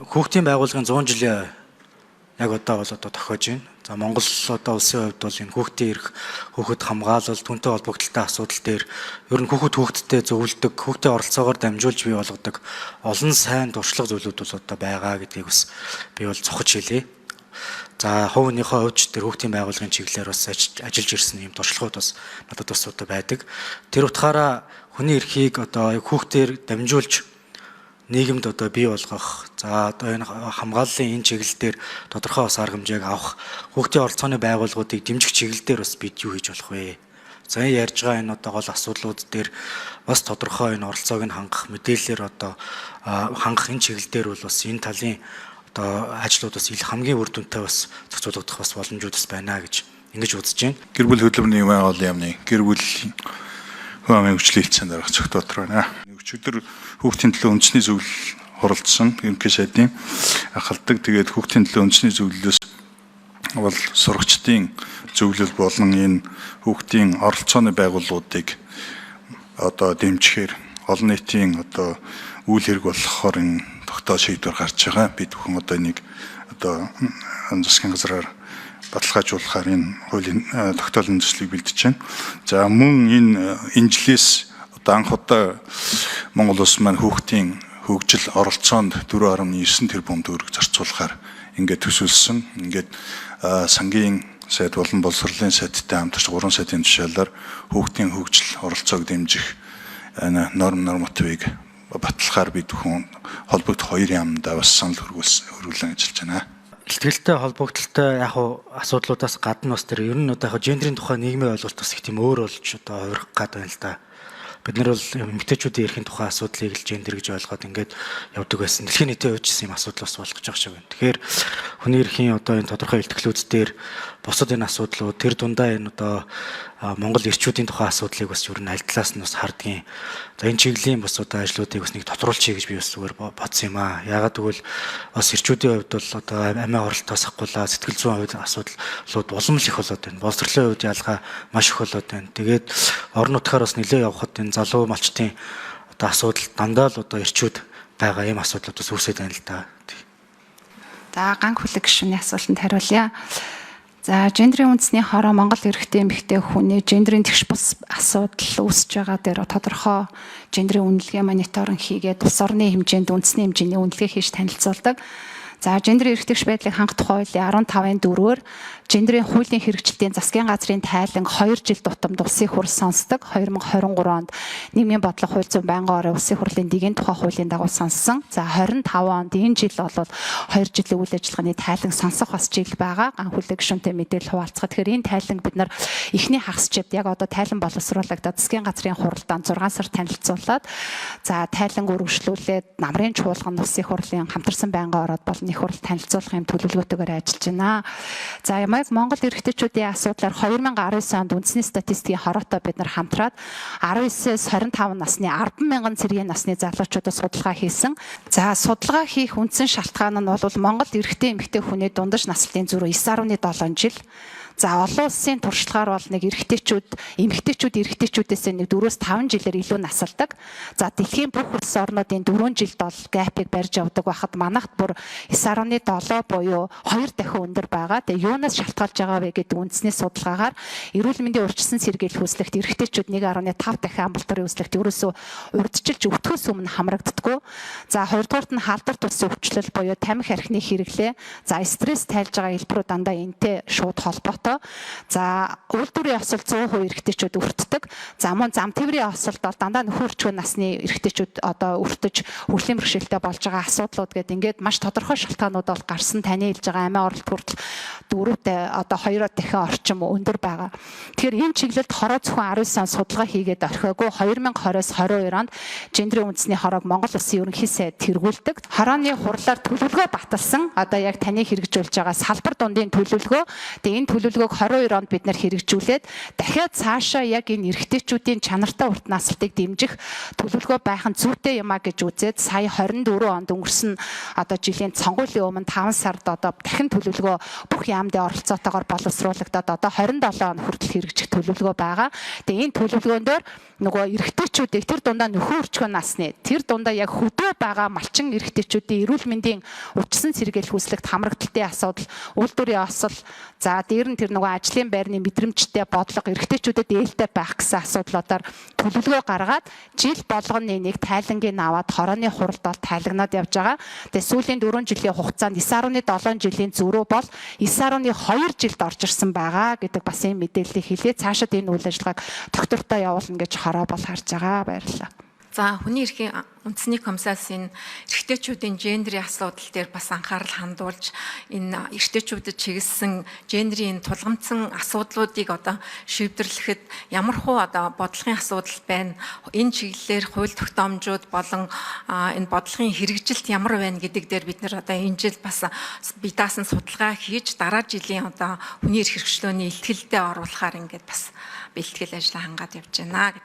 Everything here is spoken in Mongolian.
Хүүхдийн байгууллагын 100 жилийн яг одоо бол тохиож байна. За Монгол одоо улсын хувьд бол энэ хүүхдийн эрх, хүүхэд хамгаалал, түүнтэй холбогдолтой асуудал дээр ер нь хүүхдтэй зөвлөдөг, хүүхдийн оролцоогоор дамжуулж бий болгодог олон сайн туршлага зүйлүүд бол одоо байгаа гэдгийг бас би бол цохож хэлье. За хувийнхээ хувьд тэр хүүхдийн байгууллагын чиглэлээр бас ажиллаж ирсэн юм туршлагууд бас надад бас одоо байдаг. Тэр утгаараа хүний эрхийг одоо хүүхдээр дамжуулж нийгэмд одоо бий болгох, за одоо энэ хамгааллын энэ чиглэл дээр тодорхой бас арга хэмжээг авах, хүүхдийн оролцооны байгууллагуудыг дэмжих чиглэл дээр бас бид юу хийж болох вэ? За ярьж байгаа энэ одоо гол асуудлууд дээр бас тодорхой энэ оролцоог нь хангах, мэдээлэлээр одоо хангах энэ чиглэл дээр бол бас энэ талын одоо ажлууд бас хамгийн үр дүнтэй бас зохицуулагдах бас боломжууд бас байна гэж ингэж үзэж байна. Гэр бүл хөдөлмөрийн байгууллагын яамны гэр бүлийн хүн амын хөгжлийн дарга цогтотор байна. Өчигдөр хүүхдийн төлөө үндэсний зөвлөл хуралдсан ерөнхий сайдын ахалдаг. Тэгээд хүүхдийн төлөө үндэсний зөвлөлөөс бол сурагчдын зөвлөл болон энэ хүүхдийн оролцооны байгууллагуудыг одоо дэмжихээр олон нийтийн одоо үйл хэрэг болохоор энэ тогтоо шийдвэр гарч байгаа. Бид бүхэн одоо энийг одоо засгийн газраар баталгаажуулахаар энэ хуулийн тогтоолын төслийг бэлдэж байна. За мөн энэ жилээс одоо анх удаа Монгол улс маань хүүхдийн хөгжил оролцоонд 4.9 тэрбум төгрөг зарцуулахаар ингээд төсөөлсөн. Ингээд сангийн сайд болон боловсролын сайдтай хамтарч 3 сайдын тушаалаар хүүхдийн хөгжил оролцоог дэмжих нормативыг баталахаар бид бүхэн холбогдох 2 яамдаа бас санал хөрвүүлэн ажиллаж байна. Ихтгэлтэй холбогдолтой яг асуудлуудаас гадна бас тэр ер нь одоо яг гендрийн тухай нийгмийн ойлголт бас их тийм өөр болж одоо хувирах гад байна л да. Бид нар бол эмэгтэйчүүдийн эрхийн тухай асуудлыг л гендер гэж ойлгоод ингээд явдаг байсан. Дэлхийн нийтийн хувьчсан юм асуудал бас болгож байгаа шиг байна. Тэгэхээр хүний эрхийн одоо энэ тодорхой илтгэлүүд дээр бусад энэ асуудлууд тэр дундаа энэ одоо Монгол эрчүүдийн тухай асуудлыг бас ер нь аль талаас нь бас хардгийн. За энэ чиглэлийн бас одоо ажлуудыг бас нэг тодруулчихъя гэж би бас зүгээр бодсон юм аа. Яагаад гэвэл бас эрчүүдийн хувьд бол одоо амиа оролтоос ахгүйла сэтгэл зүйн хувьд асуудлууд улам л их болоод байна. Боловсролын хувьд ялгаа маш их болоод байна. Тэгээд орон нутгаар бас нэлээд явхад энэ залуу малчтын одоо асуудал дандаа л одоо эрчүүд байгаа юм асуудлууд бас үүсэж байна л да. За ганг хүлэг гишүүний асуултанд хариулъя. За гендрийн үндэсний хороо Монгол эрэгтэй эмэгтэй хүний гендрийн тэгш бус асуудал үүсэж байгаа дээр тодорхой гендрийн үнэлгээ мониторинг хийгээд улс орны хэмжээнд үндэсний хэмжээний үнэлгээ хийж танилцуулдаг. За гендрийн эрхтгч байдлыг хангах хуулийн 15-ын 4-өөр гендрийн хуулийн хэрэгжилтийн засгийн газрын тайлан 2 жил тутамд улсын хурл сонсдог. 2023 онд нийгмийн бодлого хууль зүйн байнгын орон улсын хурлын дэгийн тухай хуулийн дагуу сонссон. За 25 онд энэ жил бол 2 жилийн үйл ажиллагааны тайлан сонсох бас жил байгаа. Ганх хүлэг гишүүнтэй мэдээлэл хуваалцахад тэгэхээр энэ тайланг бид нар эхний хагасчид яг одоо тайлан боловсруулагдаад засгийн газрын хуралдаанд 6 сар танилцуулаад за тайланг үргэлжлүүлээд намрын чуулган улсын хурлын хамтарсан байнгын ороод болон их хурл танилцуулах юм төлөвлөгөөтэйгээр ажиллаж байна. За яг Монгол эрэгтэйчүүдийн асуудлаар 2019 онд үндэсний статистикийн хороотой бид нар хамтраад 19-с 25 насны 10,000 цэргийн насны залуучуудад судалгаа хийсэн. За судалгаа хийх үндсэн шалтгаан нь бол Монгол эрэгтэй эмэгтэй хүний дундаж наслалтын зөрүү 9.7 жил. За олон улсын туршлагаар бол нэг эмэгтэйчүүдээс нэг 4-5 жилээр илүү насалдаг. За дэлхийн бүх улс орнуудын 4 жилд бол гэпийг барьж явдаг байхад манайхд бүр 9.7 буюу 2 дахин өндөр байгаа. Тэгээ юунаас шалтгаалж байгаа вэ гэдэг үндэсний судалгаагаар эрүүл мэндийн урьдчилан сэргийлэх хүслэгт эрэгтэйчүүд 1.5 дахин амбулаторын хүслэгт ерөөсөө урьдчилж өвтгөөс өмнө хамрагддаггүй. За хоёрдугаарт нь халдварт улсын өвчлөл буюу тамхи архины хэрэглээ. За стресс тайлж байгаа хэлбэрүүд дандаа энэтэй шууд холбоотой. За үйлдвэрийн осол 100% эрэгтэйчүүд өртдөг. За мөн зам тээврийн осолд бол дандаа нөхөр өчгөө насны эрэгтэйчүүд одоо өртөж хөгжлийн бэрхшээлтэй болж байгаа асуудлууд гэдэг ингээд маш тодорхой шалтгаанууд бол гарсан. Таны хэлж байгаа амиа оролт хүртэл 4-тэй одоо 2 дахин орчим өндөр байгаа. Тэгэхээр энэ чиглэлд хороо зөвхөн 19 он судалгаа хийгээд орхиогүй 2020-с 22 онд гендрийн үндэсний хороог Монгол Улсын ерөнхий сайд тэргүүлдэг. Хорооны хурлаар төлөвлөгөө баталсан. Одоо яг таны хэрэгжүүлж байгаа салбар дундын төлөвлөгөө. Тэгээ энэ төлөвлөгөө төлөвлөгөөг 22 онд бид нар хэрэгжүүлээд дахиад цаашаа яг энэ эрэгтэйчүүдийн чанартай урт наслтыг дэмжих төлөвлөгөө байх нь зүйтэй юм а гэж үзээд сая 24 онд өнгөрсөн одоо жилийн сонгуулийн өмнө 5 сард одоо дахин төлөвлөгөө бүх яамдын оролцоотойгоор боловсруулагдаад одоо 27 он хүртэл хэрэгжих төлөвлөгөө байгаа. Тэгээ энэ төлөвлөгөөн дээр нөгөө эрэгтэйчүүдийг тэр дундаа нөхөн өрчгөө насны тэр дундаа яг хөдөө байгаа малчин эрэгтэйчүүдийн эрүүл мэндийн өвчсөн сэргээл хүслэгт хамрагдaltaй асуудал, үйлдвэрийн осол, за дээр нь тэр нөгөө ажлын байрны мэдрэмжтэй бодлого эрэгтэйчүүдэд ээлтэй байх гэсэн асуудлуудаар төлөвлөгөө гаргаад жил болгоны нэг тайлангийн аваад хорооны хуралд бол тайлагнаад явж байгаа. Тэгээ сүүлийн 4 жилийн хугацаанд 9.7 жилийн зөрүү бол 9.2 жилд орж ирсэн байгаа гэдэг бас энэ мэдээллийг хэлээ. Цаашид энэ үйл ажиллагааг доктортой явуулна гэж хороо бол харж байгаа. Баярлалаа. За хүний эрхийн үндэсний комиссасын эрэгтэйчүүдийн гендерийн асуудал дээр бас анхаарал хандуулж энэ эрэгтэйчүүдэд чиглэсэн гендерийн тулгамдсан асуудлуудыг одоо шийдвэрлэхэд ямархуу одоо бодлогын асуудал байна. Энэ чиглэлээр хууль тогтоомжууд болон энэ бодлогын хэрэгжилт ямар байна гэдэг дээр бид нэр одоо энэ жил бас бие даасан судалгаа хийж дараа жилийн одоо хүний эрх хэрэгчлөөний илтгэлдээ оруулахаар ингээд бас бэлтгэл ажлаа хангаад явж байна.